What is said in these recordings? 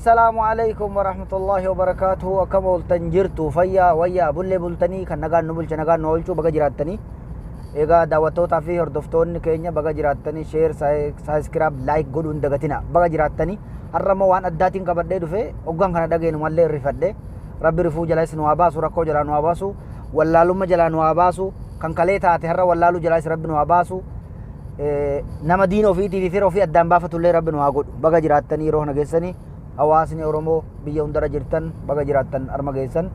السلام عليكم ورحمة الله وبركاته. أكم تنجرتو فيا ويا بولي بولتني كان نغان نبول نغان نولچو بغا جراتني إيغا دعوتو تافي هردفتون كينيا بغا جراتني شير سبسكرايب لايك غودون دغتنا بغا جراتني harramo waan addaatiin qabadhee dhufe oggan kana dhageenu mallee rifadhe rabbi rifuu jalaas nu abaasu rakkoo jalaa nu abaasu wallaalumma jalaa nu abaasu kan kalee taate harra wallaalu jalaas rabbi nu abaasu nama diin ofiitii fi fira ofii addaan baafatullee rabbi nu haa godhu baga jiraattanii yeroo kana geessanii hawaasni Oromoo biyya hundara jirtan baga jiraattan arma geessan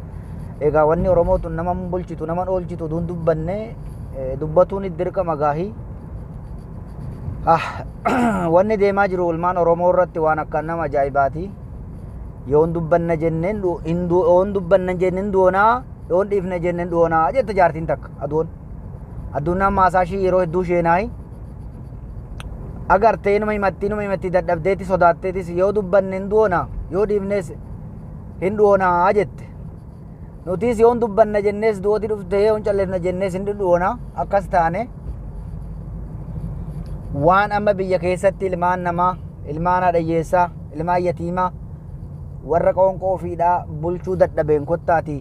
egaa wanni Oromootu nama bulchitu nama oolchitu duun dubbanne dubbatuun dirqama gaahii wanni deemaa jiru ulmaan Oromoo irratti waan akka nama ajaa'ibaati yoon dubbanna jenneen yoon dubbanna jenneen doonaa yoon dhiifna jenneen doonaa jette jaartiin takka aduunaan maasaa ishii yeroo hedduu sheenaayi agartee numa himatti dadhabdeetti sodaatteetis yoo dubbanne hin doonaa yoo dhiifnes hin doonaa jette nutis yoon dubbanna jennees duoti dhuftee yoon calleefna jennees hin doonaa akkas taane waan amma biyya keessatti ilmaan namaa ilmaan hadhayyeessaa ilmaan yatiimaa warra qoonqoo fiidhaa bulchuu dadhabeen kottaati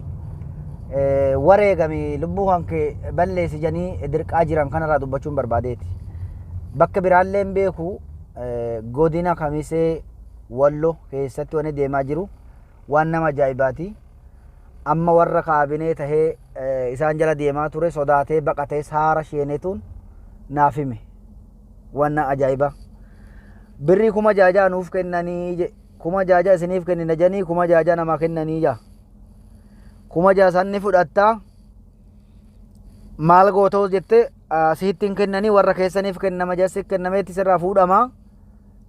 wareegame lubbuu hanke balleessi janii dirqaa jiran kanarraa dubbachuun barbaadeeti bakka biraallee hin beeku godina Kamisee Wallo keessatti wanni deemaa jiru waan nama ajaa'ibaati amma warra kaabinee tahee isaan jala deemaa ture sodaatee baqatee saara sheenetuun naaf hime wanna ajaiba birri kuma jaajaa nuuf kennanii kuma jaajaa isiniif kennina janii kuma jaajaa nama kennanii ja kuma jaasanni fudhatta maal gootoo jette sihittiin kennanii warra keessaniif kennama jassi kennameetti sirraa fuudhama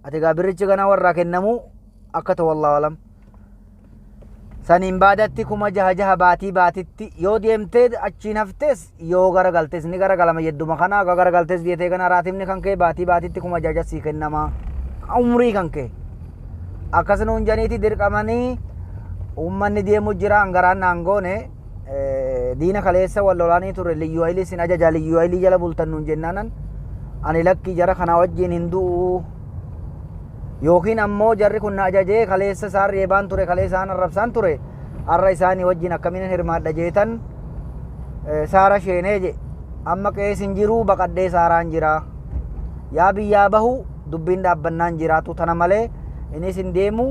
ati gaa birrichi kana warraa kennamu akka ta'u wallahu alam saniin baadatti kuma jaha baatitti yoo deemtee achiin haftes yoo garagaltes ni garagalama yedduma kana garagaltes dietee kana raatimni kan kee baatitti kuma jaja sii kennama umrii kan kee akkasuma hunjaniiti dirqamanii ummanni deemu jira angaraan naangoone diina kaleessa wallolaanii ture liyyuu hayilii sin ajaja liyyuu hayilii jala bultan nuun jennaanan ani lakki jara kana wajjin hin du'u yookiin ammoo jarri kun na ajajee kaleessa isaan reebaan ture kaleessa isaan arrabsaan ture har'a isaanii wajjin akkamiin hirmaadha jeetan saara sheenee je amma qeesin jiru baqadhee saaraan jira yaa biyyaa bahu dubbiin dhaabbannaan jiraatu tana malee innis hin deemu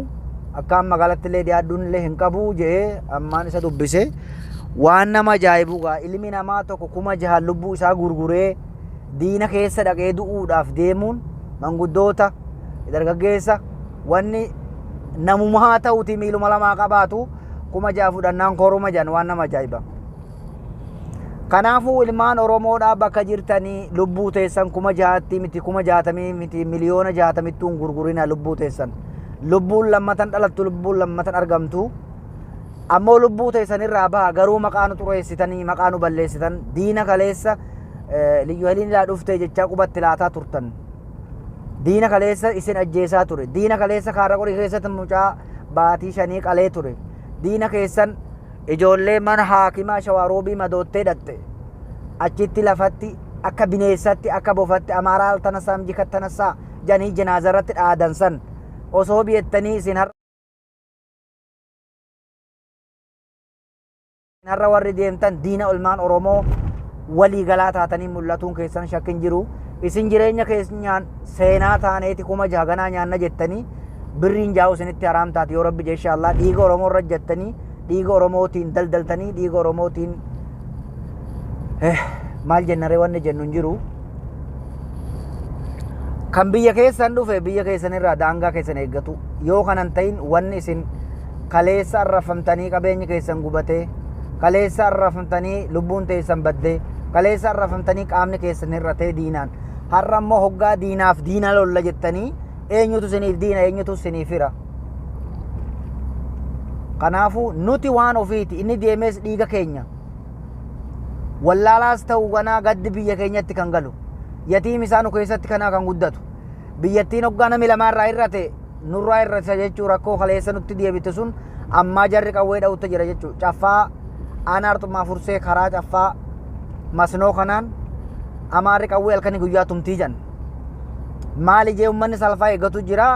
akkaan magaalatti illee dhiyaadduun illee hin qabu jee ammaan isa dubbise waan nama ajaa'ibugaa ilmi namaa tokko kuma jahan lubbuu isaa gurguree diina keessa dhaqee du'uudhaaf deemuun manguddoota dargaggeessa wanni namuma haa ta'uti miiluma lamaa qabaatu kuma jaha fudhannaan koruma jan waan nama ajaa'iba kanaafuu ilmaan Oromoodhaa bakka jirtanii lubbuu teessan kuma jahatti miti kuma jahatamii miti miliyoona jahatamittuun gurgurina lubbuu teessan lubbuun lammatan dhalattu lubbuun lammatan argamtu ammoo lubbuu teessan irraa baha garuu maqaanu xureessitanii maqaanu balleessitan diina kaleessa liyyuu hayiliin ilaa dhuftee jechaa qubatti laataa turtan diina kaleessa isin ajjeesaa ture diina kaleessa kaara qorii keessatti mucaa baatii 5 qalee ture diina keessan ijoollee mana haakimaa shawaroobii madoottee dhatte achitti lafatti akka bineessatti akka bofatti amaaraa altanassaa mjikattanassaa janii janaazarratti dhaadansan osoo biyettanii isin har'a warri deemtan diina ilmaan Oromoo walii galaa taatanii mul'atuun keessan shakkin jiru isin jireenya keessaan seenaa taaneeti kuma jaganaa nyaanna jettanii birriin jaa'u isinitti haraam taati yoo rabbi jeesha Allah dhiiga Oromoo irra jettanii dhiiga Oromootiin daldaltanii dhiiga Oromootiin maal jennaree wanni jennu hin jiru kan biyya keessan dhufe biyya keessan irraa daangaa keessan eeggatu yoo kanan ta'in wanni isin kaleessa arrafamtanii qabeenyi keessan gubatee kaleessa arrafamtanii lubbuun teessan baddee kaleessa arrafamtanii qaamni keessan irratee diinaan har'a ammoo hoggaa diinaaf diina lolla jettanii eenyutu isiniif diina eenyutu isiniif fira kanaafuu nuti waan ofiiti inni deemes dhiiga keenya wallaalaas ta'u ganaa gaddi biyya keenyatti kan galu yatiim isaanu keessatti kanaa kan guddatu biyyattiin hoggaa nami lamaarraa irrate nurraa irrate jechuu rakkoo kaleessa nutti deebite sun ammaa jarri qawwee dha'utti jira jechuu caffaa aanaartummaa fursee karaa caffaa masnoo kanaan amaarri qawwee halkanii guyyaa tumtii jan maali jee ummanni salfaa eeggatu jira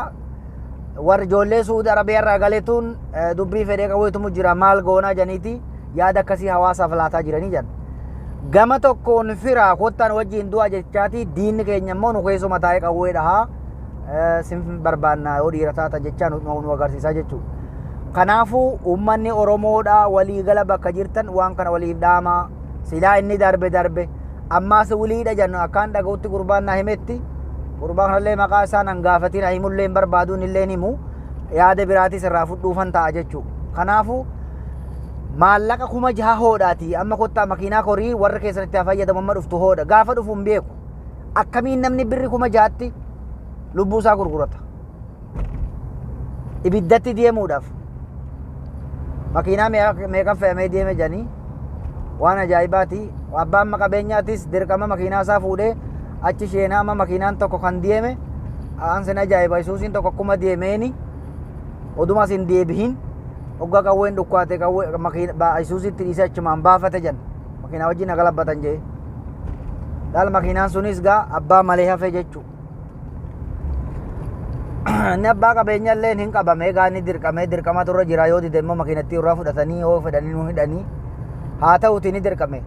warri ijoollee Suudi Arabiyaa irraa galeetuun dubbii fedhee qabuutu jira maal goonaa janiiti yaada akkasii hawaasaaf laataa jiranii jedhan. Gama tokkoon firaa kottaan wajjin du'a jechaati diinni keenya immoo nu keessuma taa'ee qawweedha sin barbaannaa yoo dhiira taatan jechaa nu agarsiisaa jechuudha. Kanaafuu uummanni Oromoodha waliigala bakka jirtan waan kana waliif dhaamaa silaa inni darbe ammaas wiliidha jennu akkaan dhaga'utti gurbaan na himetti gurbaan kanallee maqaa isaa nan gaafatiin himullee barbaaduun illee himu yaada biraatis irraa fudhuufan ta'a jechuudha. Kanaafuu maallaqa 6,000 hoodhaati amma kottaa makiinaa korii warra keessanitti fayyadamu amma dhuftu hoodha gaafa dhufu hin beeku akkamiin namni birri 6,000tti lubbuu isaa gurgurata ibiddatti deemuudhaaf makiinaa meeqan fe'amee deeme jedhanii waan ajaa'ibaati. Abbaan qabeenyaatis dirqama makiinaa isaa fuudhee achi sheenaa amma makiinaan tokko kan deeme aansin ajaa'iba isuusiin tokko akkuma deemeeni odumas hin deebihin ogga qawween dhukkaate qawwee makiina isuusitti dhiisee achumaan baafate jedhan makiinaa wajjin nagalabbatan jee daal makiinaan sunis gaa abbaa malee hafe jechuudha. Inni abbaa qabeenya illee hin qabame gaa inni dirqama turre jira yoo dide immoo makiinatti irraa fudhatanii yoo fedhanii nu hidhanii haa ta'uuti ni dirqame.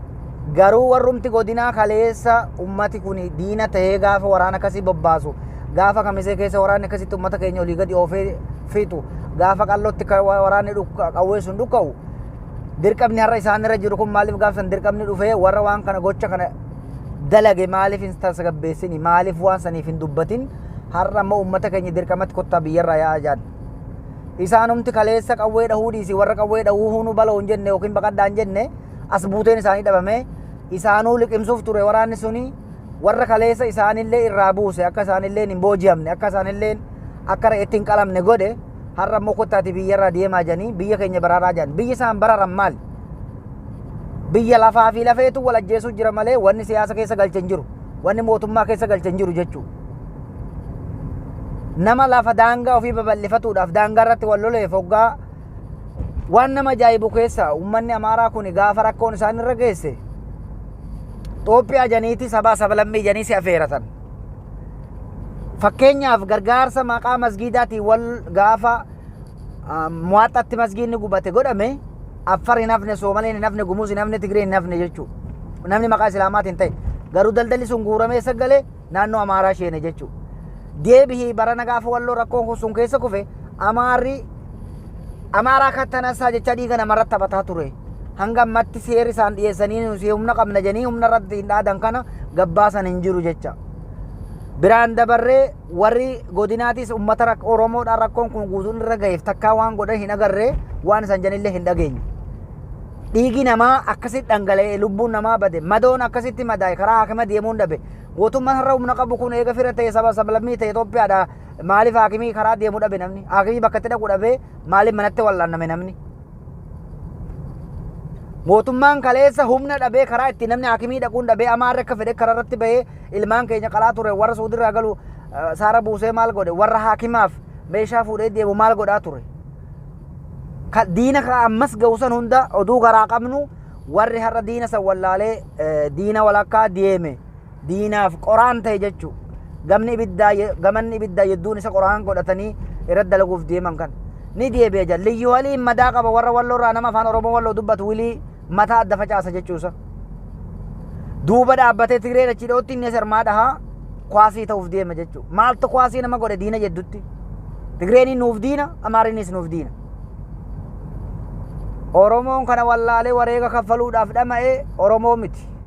Garuu warrumti godinaa kaleessa ummati kun diina ta'ee gaafa waraana akkasii bobbaasu gaafa kamisee keessa waraanni akkasitti ummata keenya olii gadi oofee fiixu gaafa qallotti waraanni qawwee sun dhukka'u dirqamni har'a isaan irra jiru kun maaliif gaafsan dirqamni dhufee warra waan kana gocha kana dalage maaliif hin tasgabbeessini maaliif waan saniif hin dubbatin har'a ammoo ummata keenya dirqamatti kottaa biyyarraa yaa'aa jaan isaanumti kaleessa qawwee dhahuu dhiisi warra qawwee dhahuu hunu baloo hin jenne yookiin baqaddaa hin jenne as buuteen isaanii dhabame isaanuu liqimsuuf ture waraanni suni warra kaleessa isaanillee irraa buuse akka isaanillee hin booji'amne akka isaanillee akka re'eetti hin qalamne godhe har'a ammoo kottaati biyyarraa deemaa janii biyya keenya baraaraa jiran biyya isaan baraaran maali biyya lafaa fi lafeetu wal ajjeesuu jira malee wanni siyaasa keessa galche hin jiru wanni mootummaa keessa galche hin jiru jechuudha. Nama lafa daangaa ofii babal'ifatuudhaaf daangaa irratti wal loleef hoggaa waan nama ajaa'ibu keessa uummanni Amaaraa kun gaafa rakkoon isaan irra geesse Itoophiyaa janiiti sabaa sablammii janii si afeeratan. Fakkeenyaaf gargaarsa maqaa masgiidaatiin wal gaafa muwaaxatti masgiidni gubate godhame Affar hin hafne, Soomaleen hin hafne, Gumuuz hin hafne, Tigree hin hafne jechuudha. Namni maqaa Islaamaatiin ta'e garuu daldalli sun guuramee sagalee naannoo Amaaraa sheene jechuudha. Deebihi barana gaafa walloo rakkoon sun keessa kufe Amaaraa kattanasaa jecha dhiiga namarratti taphataa ture. Hanga ammatti seerri isaan dhiyeessanii nuti humna qabna janii humna irratti hin dhaadan kana gabbaasan hin jiru jecha. Biraan dabarree warri godinaatis uummata Oromoodhaan rakkoon kun guutuun irra gaheef takkaa waan godhan hin agarree waan isaan janillee hin dhageenye. Dhiigi namaa akkasitti dhangala'ee lubbuun namaa bade madoon akkasitti madaa'e karaa haakima deemuun dhabe mootummaan har'a humna qabu kun eega fira ta'e saba sablammii ta'e Itoophiyaadha maaliif haakimii karaa deemuu dhabe namni haakimii bakka itti dhaquu dhabe maaliif manatti wal'aanname namni mootummaan kaleessa humna dhabee karaa itti namni haakimii dhaquun dhabee Amaarri akka fedhe karaa irratti bahee ilmaan keenya qalaa ture warra Suudirraa galu saara buusee maal godhe warra haakimaaf meeshaa fuudhee deemu maal godhaa ture. Diina ka ammas ga'usan hunda oduu garaa qabnu warri har'a diina san wallaalee diina walakkaa deeme diinaaf qoraan ta'e jechuu gamanni ibiddaa yedduun isa qoraan godhatanii irratti dalaguuf deeman kan ni deebi'e jala liyyuu waliin madaa qaba warra walloorraa nama afaan Oromoo walloo dubbatu wilii mataa adda facaasa jechuusa duuba dhaabbatee Tigreen achi dhootti inni sirmaa dhahaa kwaasii ta'uuf deema jechuu maaltu kwaasii nama godhe diina jeddutti Tigreeniin nuuf diina Amaariinis nuuf diina. Oromoon kana wallaalee wareega kaffaluudhaaf dhama'ee Oromoo miti.